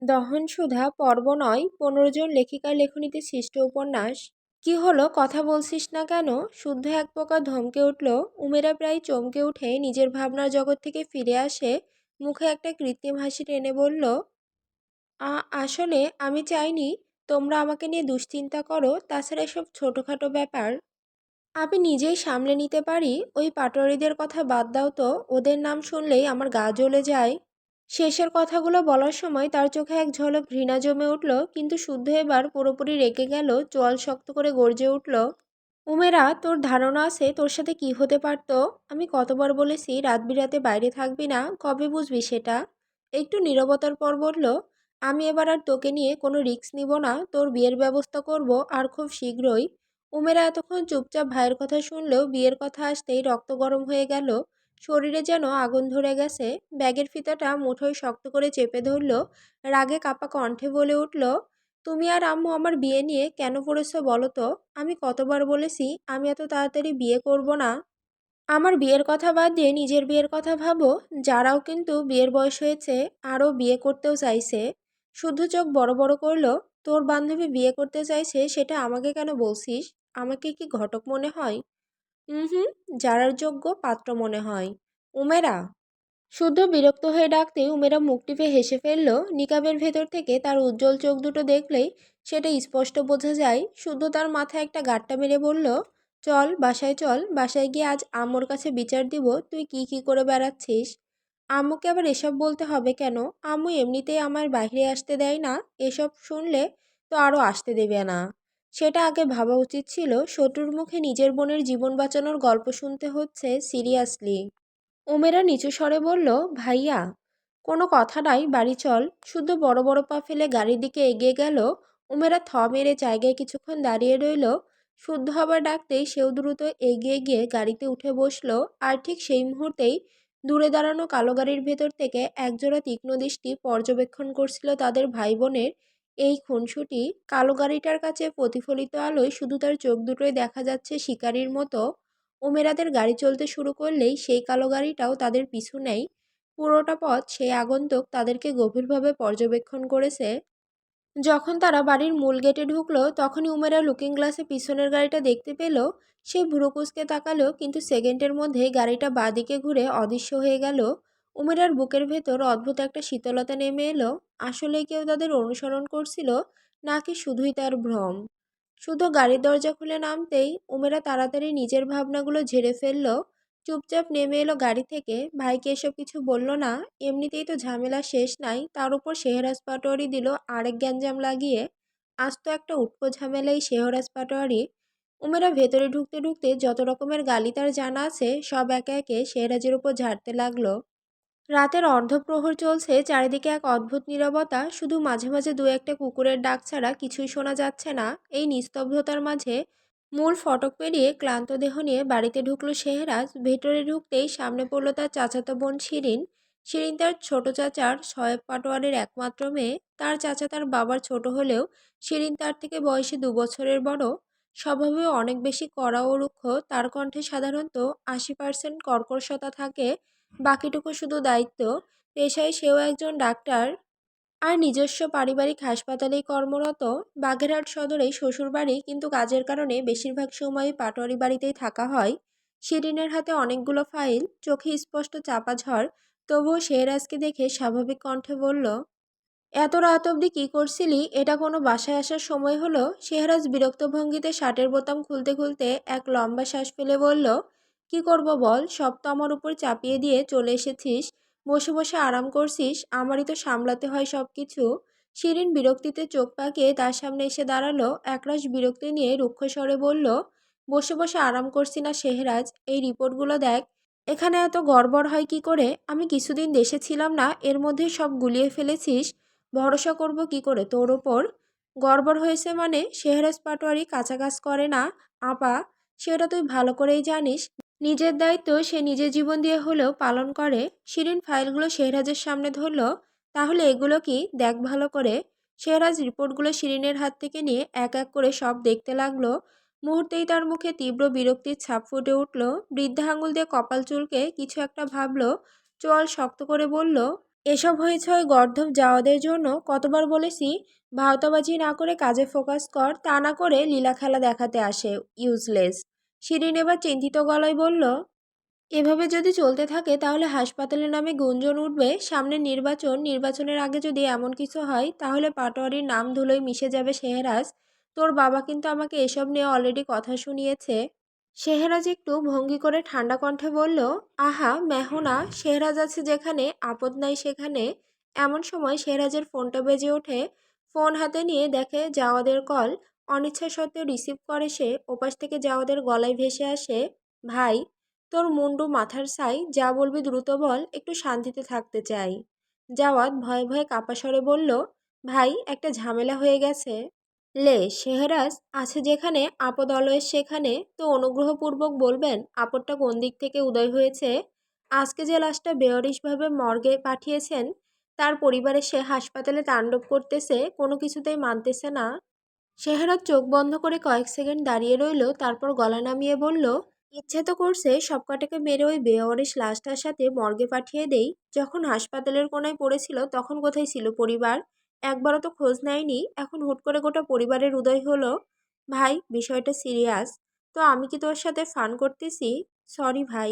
দহনসুধা পর্ব ৯, ১৫ জন লেখিকার লেখনীতে সৃষ্ট উপন্যাস। কি হলো, কথা বলছিস না কেন? শুদ্ধ এক প্রকার ধমকে উঠল। উমেরা প্রায় চমকে উঠে নিজের ভাবনার জগৎ থেকে ফিরে আসে। মুখে একটা কৃত্রিম হাসি টেনে বলল, আসলে আমি চাইনি তোমরা আমাকে নিয়ে দুশ্চিন্তা করো। তাছাড়া এসব ছোটোখাটো ব্যাপার আমি নিজেই সামলে নিতে পারি। ওই পাটোয়ারিদের কথা বাদ দাও তো, ওদের নাম শুনলেই আমার গা জ্বলে যায়। শেষের কথাগুলো বলার সময় তার চোখে এক ঝলক ঘৃণা জমে উঠল, কিন্তু শুদ্ধ এবার পুরোপুরি রেগে গেল। চোয়াল শক্ত করে গর্জে উঠল, উমেরা, তোর ধারণা আছে তোর সাথে কি হতে পারতো? আমি কতবার বলেছি রাত বিরাতে বাইরে থাকবি না, কবে বুঝবি সেটা? একটু নীরবতার পর বলল, আমি এবার আর তোকে নিয়ে কোনো রিস্ক নিব না। তোর বিয়ের ব্যবস্থা করব, আর খুব শীঘ্রই। উমেরা এতক্ষণ চুপচাপ ভাইয়ের কথা শুনলেও বিয়ের কথা আসতেই রক্ত গরম হয়ে গেল। শরীরে যেন আগুন ধরে গেছে। ব্যাগের ফিতাটা মুঠোয় শক্ত করে চেপে ধরল। রাগে কাপা কণ্ঠে বলে উঠল, তুমি আর আম্মু আমার বিয়ে নিয়ে কেন পড়েছো বলো তো? আমি কতবার বলেছি আমি এত তাড়াতাড়ি বিয়ে করব না। আমার বিয়ের কথা বাদ দিয়ে নিজের বিয়ের কথা ভাবো। যারাও কিন্তু বিয়ের বয়স হয়েছে, আরও বিয়ে করতেও চাইছে। শুদ্ধ চোখ বড় বড় করলো, তোর বান্ধবী বিয়ে করতে চাইছে সেটা আমাকে কেন বলছিস? আমাকে কি ঘটক মনে হয়? হুম, যারার যোগ্য পাত্র মনে হয়। উমেরা, শুদ্ধ বিরক্ত হয়ে ডাকতে উমেরা মুখ টিপে হেসে ফেলল। নিকাবের ভেতর থেকে তার উজ্জ্বল চোখ দুটো দেখলেই সেটা স্পষ্ট বোঝা যায়। শুদ্ধ তার মাথায় একটা গাঁট্টা মেরে বলল, চল বাসায় চল, বাসায় গিয়ে আজ আম্মুর কাছে বিচার দিব তুই কি কি করে বেড়াচ্ছিস। আম্মুকে আবার এসব বলতে হবে কেন? আম্মু এমনিতেই আমার বাইরে আসতে দেয় না। এসব শুনলে তো আরও আসতে দেবে না। সেটা আগে ভাবা উচিত ছিল। শত্রুর মুখে নিজের বোনের জীবন বাঁচানোর গল্প শুনতে হচ্ছে সিরিয়াসলি। উমেরা নিচু স্বরে বলল, ভাইয়া, কোনো কথা নাই, বাড়ি চল। শুদ্ধ বড় বড় পা ফেলে গাড়ির দিকে এগিয়ে গেল। উমেরা থ মেরে জায়গায় কিছুক্ষণ দাঁড়িয়ে রইল। শুদ্ধ হবার ডাকতেই সেও দ্রুত এগিয়ে গিয়ে গাড়িতে উঠে বসলো। আর ঠিক সেই মুহূর্তেই দূরে দাঁড়ানো কালো গাড়ির ভেতর থেকে একজোড়া তীক্ষ্ণ দৃষ্টি পর্যবেক্ষণ করছিল তাদের ভাই বোনের এই খুনসুটি। কালো গাড়িটার কাছে প্রতিফলিত আলোয় শুধু তার চোখ দুটোই দেখা যাচ্ছে শিকারীর মতো। উমেরাদের গাড়ি চলতে শুরু করলেই সেই কালো গাড়িটাও তাদের পিছু নেয়। পুরোটা পথ সেই আগন্তুক তাদেরকে গভীরভাবে পর্যবেক্ষণ করেছে। যখন তারা বাড়ির মূল গেটে ঢুকলো তখনই উমেরা লুকিং গ্লাসে পিছনের গাড়িটা দেখতে পেল। সে ভুরু কুঁচকে তাকালো, কিন্তু সেকেন্ডের মধ্যে গাড়িটা বাঁদিকে ঘুরে অদৃশ্য হয়ে গেল। উমেরার বুকের ভেতর অদ্ভুত একটা শীতলতা নেমে এলো। আসলে কেউ তাদের অনুসরণ করছিল, নাকি শুধুই তার ভ্রম? শুধু গাড়ির দরজা খুলে নামতেই উমেরা তাড়াতাড়ি নিজের ভাবনাগুলো ঝেড়ে ফেলল। চুপচাপ নেমে এলো গাড়ি থেকে। ভাইকে এসব কিছু বলল না। এমনিতেই তো ঝামেলা শেষ নাই, তার উপর শেহরাজ পাটোয়ারি দিল আরেক গ্যাঞ্জাম লাগিয়ে। আজ তো একটা উটকো ঝামেলাই শেহরাজ পাটোয়ারি। উমেরা ভেতরে ঢুকতে ঢুকতে যত রকমের গালি তার জানা আছে সব একে একে শেহরাজের উপর ঝাড়তে লাগলো। রাতের অর্ধপ্রহর চলছে, চারিদিকে এক অদ্ভুত নীরবতা। শুধু মাঝে মাঝে দু একটা কুকুরের ডাক ছাড়া কিছুই শোনা যাচ্ছে না। এই নিস্তব্ধতার মাঝে মূল ফটক পেরিয়ে ক্লান্ত দেহ নিয়ে বাড়িতে ঢুকলো শেহরাজ। ভেতরে ঢুকতেই সামনে পড়ল তার চাচাতো বোন শিরিন। শিরিন তার ছোট চাচার শোয়েব পাটোয়ারির একমাত্র মেয়ে। তার চাচা তার বাবার ছোট হলেও শিরিন তার থেকে বয়সে 2 বছরের বড়। স্বভাবেও অনেক বেশি কড়া ও রুক্ষ। তার কণ্ঠে সাধারণত 80% কর্কশতা থাকে, বাকিটুকু শুধু দায়িত্ব। পেশায় সেও একজন ডাক্তার, আর নিজস্ব পারিবারিক হাসপাতালেই কর্মরত। বাগেরহাট সদরেই শ্বশুরবাড়ি, কিন্তু কাজের কারণে বেশিরভাগ সময়ই পাটোয়ারি বাড়িতেই থাকা হয়। শিরিনের হাতে অনেকগুলো ফাইল, চোখে স্পষ্ট চাপা ঝড়। তবুও শেহরাজকে দেখে স্বাভাবিক কণ্ঠে বলল, এত রাত অবধি কী করছিলি? এটা কোনো বাসায় আসার সময় হলো? শেহরাজ বিরক্ত ভঙ্গিতে শার্টের বোতাম খুলতে খুলতে এক লম্বা শ্বাস ফেলে বলল, কি করব বল, সব তো আমার উপর চাপিয়ে দিয়ে চলে এসেছিস। বসে বসে আরাম করছিস, আমারই তো সামলাতে হয় সব কিছু। শিরিন বিরক্তিতে চোখ পাকিয়ে তার সামনে এসে দাঁড়ালো। একরাশ বিরক্তি নিয়ে রুক্ষ স্বরে বলল, বসে বসে আরাম করছি না শেহরাজ, এই রিপোর্টগুলো দেখ। এখানে এত গড়বড় হয় কি করে? আমি কিছুদিন দেশে ছিলাম না, এর মধ্যে সব গুলিয়ে ফেলেছিস। ভরসা করব কি করে তোর ওপর? গড়বড় হয়েছে মানে? শেহরাজ পাটোয়ারি কাঁচা কাজ করে না আপা, সেটা তুই ভালো করেই জানিস। নিজের দায়িত্ব সে নিজের জীবন দিয়ে হলেও পালন করে। শিরিন ফাইলগুলো শেহরাজের সামনে ধরল। তাহলে এগুলো কি, দেখ ভালো করে। শেহরাজ রিপোর্টগুলো শিরিনের হাত থেকে নিয়ে এক এক করে সব দেখতে লাগলো। মুহূর্তেই তার মুখে তীব্র বিরক্তির ছাপ ফুটে উঠল। বৃদ্ধা আঙুল দিয়ে কপাল চুলকে কিছু একটা ভাবল। চোয়াল শক্ত করে বলল, এসব হয়েছে ওই গর্দভ জাওয়াদের জন্য। কতবার বলেছি ভাওতাবাজি না করে কাজে ফোকাস কর, তা না করে লীলা খেলা দেখাতে আসে, ইউজলেস। শিরিন এবার চিন্তিত গলায় বলল, এভাবে যদি চলতে থাকে তাহলে হাসপাতালের নামে গুঞ্জন উঠবে সামনে নির্বাচন, নির্বাচনের আগে যদি এমন কিছু হয় তাহলে পাটোয়ারির নাম ধুলোয় মিশে যাবে শেহরাজ। তোর বাবা কিন্তু আমাকে এসব নিয়ে অলরেডি কথা শুনিয়েছে। শেহরাজ একটু ভঙ্গি করে ঠান্ডা কণ্ঠে বলল, আহা মেহনা, শেহরাজ আছে যেখানে আপদ নাই সেখানে। এমন সময় শেহরাজের ফোনটা বেজে ওঠে। ফোন হাতে নিয়ে দেখে জাওয়াদের কল। অনিচ্ছা সত্ত্বেও রিসিভ করে সে। ওপাশ থেকে জাওয়াদের গলায় ভেসে আসে, ভাই, তোর মুন্ডু মাথার ছাই, যা বলবি দ্রুত বল, একটু শান্তিতে থাকতে চাই। জাওয়াদ ভয়ে ভয়ে কাপা স্বরে বলল, ভাই, একটা ঝামেলা হয়ে গেছে। লে, শেহরাজ আছে যেখানে আপদ অলয়েস সেখানে, তো অনুগ্রহপূর্বক বলবেন আপদটা কোন দিক থেকে উদয় হয়েছে। আজকে যে লাশটা বেয়ারিশভাবে মর্গে পাঠিয়েছেন, তার পরিবারে সে হাসপাতালে তাণ্ডব করতেছে, কোনো কিছুতেই মানতেছে না। শেহরাজ চোখ বন্ধ করে কয়েক সেকেন্ড দাঁড়িয়ে রইল, তারপর গলা নামিয়ে বলল, ইচ্ছে তো করছে সবকটাকে মেরে ওই বেওয়ারিশ লাশটার সাথে মর্গে পাঠিয়ে দেই। যখন হাসপাতালের কোনায় পড়েছিল তখন কোথায় ছিল পরিবার? একবারও তো খোঁজ নেয়নি, এখন হুট করে গোটা পরিবারের উদয় হলো। ভাই, বিষয়টা সিরিয়াস। তো আমি কি তোর সাথে ফান করতেছি? সরি ভাই।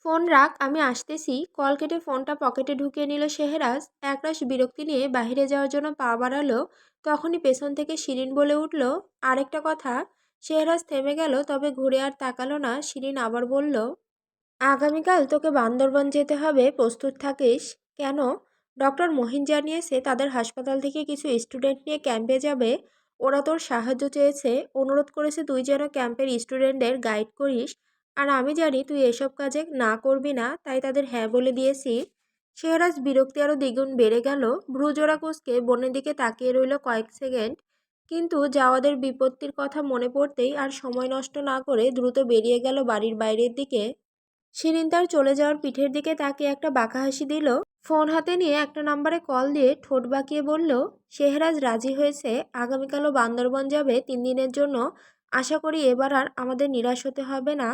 ফোন রাখ, আমি আসতেছি। কল কেটে ফোনটা পকেটে ঢুকিয়ে নিল শেহরাজ। একরাশ বিরক্তি নিয়ে বাইরে যাওয়ার জন্য পা বাড়ালো, তখনই পেছন থেকে শিরিন বলে উঠল, আরেকটা কথা। শেহরাজ থেমে গেল, তবে ঘুরে আর তাকালো না। শিরিন আবার বলল, আগামীকাল তোকে বান্দরবান যেতে হবে, প্রস্তুত থাকিস। কেন? ডক্টর মহিন জানিয়েছে তাদের হাসপাতাল থেকে কিছু স্টুডেন্ট নিয়ে ক্যাম্পে যাবে। ওরা তোর সাহায্য চেয়েছে, অনুরোধ করেছে তুই যেন ক্যাম্পের স্টুডেন্টদের গাইড করিস। আর আমি জানি তুই এসব কাজে না করবি না, তাই তাদের হ্যাঁ বলে দিয়েছি। শেহরাজ বিরক্তি আরও দ্বিগুণ বেড়ে গেল। ভ্রুজোড়া কুঁচকে বনের দিকে তাকিয়ে রইল কয়েক সেকেন্ড। কিন্তু জাওয়াদের বিপত্তির কথা মনে পড়তেই আর সময় নষ্ট না করে দ্রুত বেরিয়ে গেল বাড়ির বাইরের দিকে। শিরিন তার চলে যাওয়ার পিঠের দিকে তাকিয়ে একটা বাঁকা হাসি দিল। ফোন হাতে নিয়ে একটা নাম্বারে কল দিয়ে ঠোঁট বাঁকিয়ে বলল, শেহরাজ রাজি হয়েছে, আগামীকালও বান্দরবন যাবে 3 দিনের জন্য। আশা করি এবার আর আমাদের নিরাশ হতে হবে না।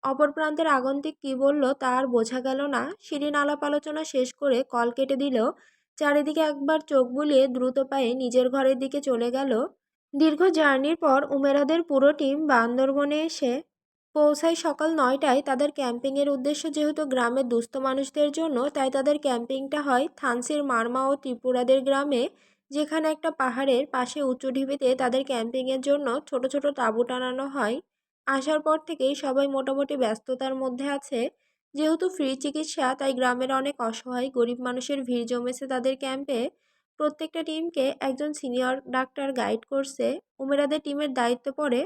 অপর প্রান্তের আগন্তুক কী বলল তা আর বোঝা গেল না। শিরিন আলাপ আলোচনা শেষ করে কল কেটে দিল। চারিদিকে একবার চোখ বুলিয়ে দ্রুত পায়ে নিজের ঘরের দিকে চলে গেল। দীর্ঘ জার্নির পর উমেরাদের পুরো টিম বান্দরবনে এসে পৌঁছায় সকাল 9টায়। তাদের ক্যাম্পিংয়ের উদ্দেশ্য যেহেতু গ্রামের দুস্থ মানুষদের জন্য, তাই তাদের ক্যাম্পিংটা হয় থানসির মারমা ও ত্রিপুরাদের গ্রামে, যেখানে একটা পাহাড়ের পাশে উঁচু ঢিবিতে তাদের ক্যাম্পিংয়ের জন্য ছোট ছোট তাঁবু টানানো হয়। আসার পর থেকেই সবাই মোটামুটি ব্যস্ততার মধ্যে আছে। যেহেতু ফ্রি চিকিৎসা, তাই গ্রামের অনেক অসহায় গরিব মানুষের ভিড় জমেছে তাদের ক্যাম্পে। প্রত্যেকটা টিমকে একজন সিনিয়র ডাক্তার গাইড করছে। উমেরাদের টিমের দায়িত্ব পড়ে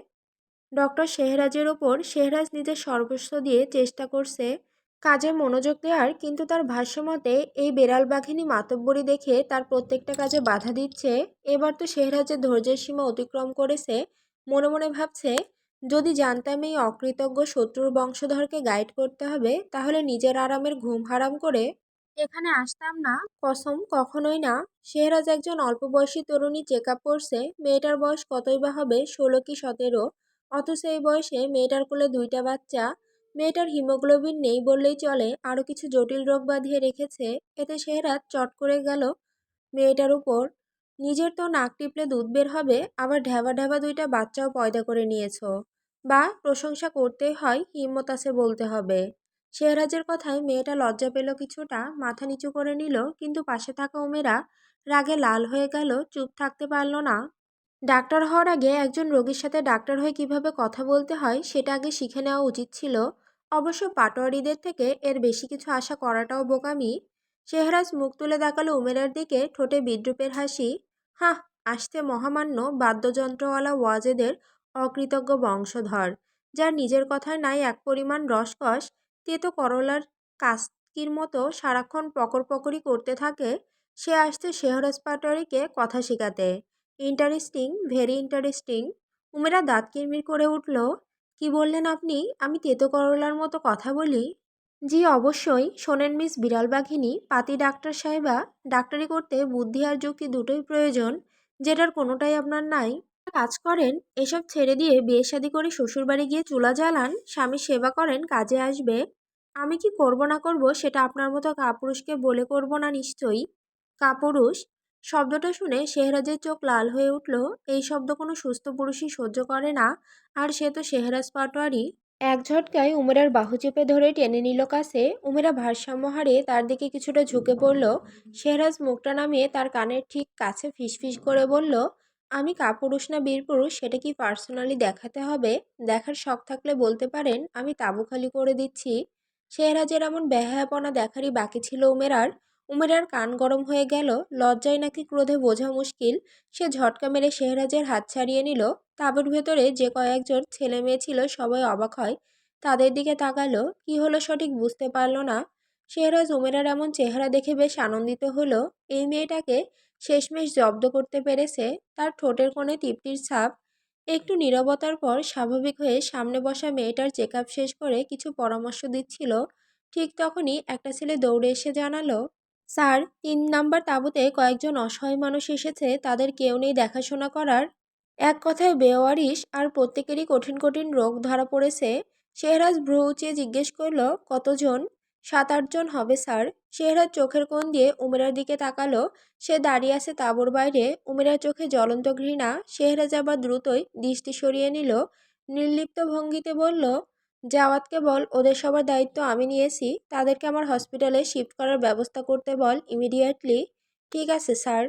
ডক্টর শেহরাজের ওপর। শেহরাজ নিজের সর্বস্ব দিয়ে চেষ্টা করছে কাজে মনোযোগ দেওয়ার, কিন্তু তার ভাষ্যমতে এই বেড়াল বাঘিনী মাতব্বরি দেখে তার প্রত্যেকটা কাজে বাধা দিচ্ছে। এবার তো শেহরাজের ধৈর্যের সীমা অতিক্রম করেছে। মনে মনে ভাবছে, যদি জানতাম এই অকৃতজ্ঞ শত্রুর বংশধরকে গাইড করতে হবে, তাহলে নিজের আরামের ঘুম হারাম করে এখানে আসতাম না। কসম, কখনোই না। শেহরাজ একজন অল্প বয়সী তরুণী চেক আপ করছে। মেয়েটার বয়স কতই বা হবে, 16 কি 17। অথচ এই বয়সে মেয়েটার কোলে 2টা বাচ্চা। মেয়েটার হিমোগ্লোবিন নেই বললেই চলে, আরও কিছু জটিল রোগ বাঁধিয়ে রেখেছে। এতে শেহরাজ চট করে গেল মেয়েটার উপর। নিজের তো নাক টিপলে দুধ বের হবে, আবার ঢ্যাবা ঢ্যাবা 2টা বাচ্চাও পয়দা করে নিয়েছো। বা, প্রশংসা করতেই হয়, হিম্মত আছে বলতে হবে। শেহরাজের কথায় মেয়েটা লজ্জা পেল কিছুটা, মাথা নিচু করে নিল, কিন্তু পাশে থাকা উমেরা রাগে লাল হয়ে গেল, চুপ থাকতে পারল না। ডাক্তার হওয়ার আগে একজন রোগীর সাথে ডাক্তার হয়ে কিভাবে কথা বলতে হয় সেটা আগে শিখে নেওয়া উচিত ছিল। অবশ্য পাটোয়ারিদের থেকে এর বেশি কিছু আশা করাটাও বোকামি। শেহরাজ মুখ তুলে তাকালো উমেরার দিকে, ঠোঁটে বিদ্রুপের হাসি। হাহ, আসতে মহামান্য বাদ্যযন্ত্রওয়ালা ওয়াজেদের অকৃতজ্ঞ বংশধর, যার নিজের কথায় নাই এক পরিমাণ রসকস। তেতো করলার কাস্কির মতো সারাক্ষণ পকর পকরই করতে থাকে। সে আসছে শেহরাজ পাটোয়ারিকে কথা শেখাতে। Interesting, very interesting. উমেরা দাঁত কিরমির করে উঠল। কি বললেন আপনি? আমি তেতো করলার মতো কথা বলি? জি অবশ্যই। শোনেন মিস বিড়াল বাঘিনী, পাতি ডাক্তার সাহেবা, ডাক্তারি করতে বুদ্ধি আর যুক্তি দুটোই প্রয়োজন, যেটার কোনোটাই আপনার নাই। কাজ করেন, এসব ছেড়ে দিয়ে বিয়ে শাদী করে শ্বশুরবাড়ি গিয়ে চুলা জ্বালান, স্বামীর সেবা করেন, কাজে আসবে। আমি কি করব না করব সেটা আপনার মতো কাপুরুষকে বলে করব না নিশ্চয়ই। কাপুরুষ শব্দটা শুনে শেহরাজের চোখ লাল হয়ে উঠল। এই শব্দ কোনো সুস্থ পুরুষই সহ্য করে না, আর সে তো শেহরাজ পাটোয়ারি। এক ঝটকায় উমেরার বাহু চেপে ধরে টেনে নিল কাছে। উমেরা ভারসাম্য হারিয়ে তার দিকে কিছুটা ঝুঁকে পড়ল। শেহরাজ মুখটা নামিয়ে তার কানের ঠিক কাছে ফিসফিস করে বলল, আমি কাপুরুষ না বীরপুরুষ সেটা কি পার্সোনালি দেখাতে হবে? দেখার শখ থাকলে বলতে পারেন, আমি তাবু খালি করে দিচ্ছি। শেহরাজের এমন বেহায়াপনা দেখারই বাকি ছিল উমেরার। উমেরার কান গরম হয়ে গেল। লজ্জায় নাকি ক্রোধে বোঝা মুশকিল। সে ঝটকা মেরে শেহরাজের হাত ছাড়িয়ে নিল। তাঁবুর ভেতরে যে কয়েকজন ছেলে মেয়ে ছিল সবাই অবাক হয়। তাদের দিকে তাকালো। কি হলো সঠিক বুঝতে পারল না। শেহরাজ উমেরার এমন চেহারা দেখে বেশ আনন্দিত হলো। এই মেয়েটাকে শেষমেশ জব্দ করতে পেরেছে। তার ঠোঁটের কোণে তৃপ্তির ছাপ। একটু নীরবতার পর স্বাভাবিক হয়ে সামনে বসা মেয়েটার চেকআপ শেষ করে কিছু পরামর্শ দিচ্ছিল। ঠিক তখনই একটা ছেলে দৌড়ে এসে জানালো, স্যার, ৩ নাম্বার তাঁবুতে কয়েকজন অসহায় মানুষ এসেছে, তাদের কেউ নেই দেখাশোনা করার। এক কথায় বেওয়ারিশ, আর প্রত্যেকেরই কঠিন কঠিন রোগ ধরা পড়েছে। শেহরাজ ভ্রু উঁচিয়ে জিজ্ঞেস করল, কতজন? ৭-৮ জন হবে স্যার। শেহরাজ চোখের কোণ দিয়ে উমেরার দিকে তাকালো। সে দাঁড়িয়ে আছে তাঁবুর বাইরে। উমেরার চোখে জ্বলন্ত ঘৃণা। শেহরাজ আবার দ্রুতই দৃষ্টি সরিয়ে নিল। নির্লিপ্ত ভঙ্গিতে বলল, জাওয়াতকে বল ওদের সবার দায়িত্ব আমি নিয়েছি। তাদেরকে আমার হসপিটালে শিফট করার ব্যবস্থা করতে বল ইমিডিয়েটলি। ঠিক আছে স্যার।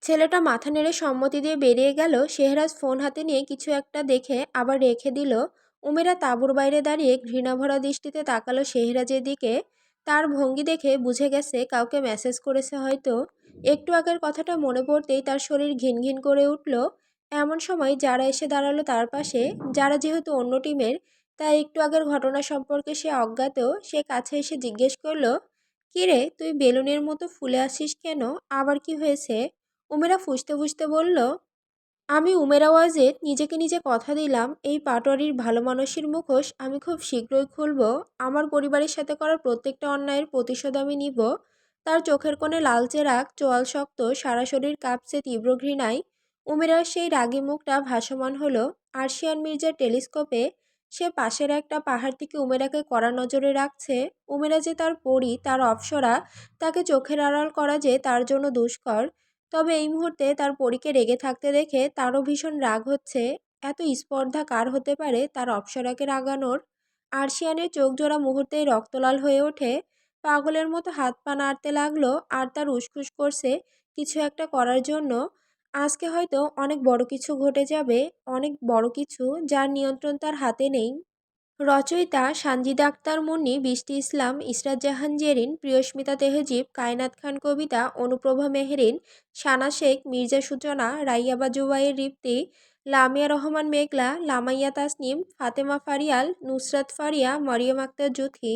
ছেলেটা মাথা নেড়ে সম্মতি দিয়ে বেরিয়ে গেল। শেহরাজ ফোন হাতে নিয়ে কিছু একটা দেখে আবার রেখে দিল। উমেরা তাঁবুর বাইরে দাঁড়িয়ে ঘৃণাভরা দৃষ্টিতে তাকালো শেহরাজের দিকে। তার ভঙ্গি দেখে বুঝে গেছে কাউকে মেসেজ করেছে হয়তো। একটু আগের কথাটা মনে পড়তেই তার শরীর ঘিন ঘিন করে উঠল। এমন সময় যারা এসে দাঁড়ালো তার পাশে, যারা যেহেতু অন্য টিমের, তাই একটু আগের ঘটনা সম্পর্কে সে অজ্ঞাত। সে কাছে এসে জিজ্ঞেস করলো, কিরে তুই বেলুনের মতো ফুলে আসিস কেন? আবার কি হয়েছে? উমেরা ফুঁসতে ফুঁসতে বলল, আমি উমেরা ওয়াজেদ নিজেকে নিজে কথা দিলাম, এই পাটোয়ারির ভালো মানুষের মুখোশ আমি খুব শীঘ্রই খুলব। আমার পরিবারের সাথে করা প্রত্যেকটা অন্যায়ের প্রতিশোধ আমি নিব। তার চোখের কোণে লালচে রাগ, চোয়াল শক্ত, সারা শরীর কাঁপছে তীব্র ঘৃণায়। উমেরার সেই রাগী মুখটা ভাসমান হলো আরশিয়ান মির্জার টেলিস্কোপে। সে পাশের একটা পাহাড় থেকে উমেরাকে কড়া নজরে রাখছে। উমেরা যে তার পরী, তার অপ্সরা, তাকে চোখের আড়াল করা যে তার জন্য দুষ্কর। তবে এই মুহূর্তে তার পরীকে রেগে থাকতে দেখে তারও ভীষণ রাগ হচ্ছে। এত স্পর্ধা কার হতে পারে তার অপ্সরাকে রাগানোর? আরশিয়ানের চোখ জোড়া মুহূর্তেই রক্তলাল হয়ে ওঠে। পাগলের মতো হাত পা নাড়তে লাগলো, আর তার উসখুস করছে কিছু একটা করার জন্য। আজকে হয়তো অনেক বড় কিছু ঘটে যাবে, অনেক বড় কিছু, যার নিয়ন্ত্রণ তার হাতে নেই। রচয়িতা সানজিদা আক্তার মুন্নি, বৃষ্টি ইসলাম, ইসরাত জাহান জেরিন, প্রিয়স্মিতা তেহজিব, কায়নাত খান কবিতা, অনুপ্রভা মেহরিন, সানা শেখ, মির্জা সূচনা, রাইয়াবা জুবাইর রিপ্তি, লামিয়া রহমান মেঘলা, লামাইয়া তাসনিম, ফাতেমা ফারিয়াল, নুসরাত ফারিয়া, মরিয়ম আক্তার জুথি।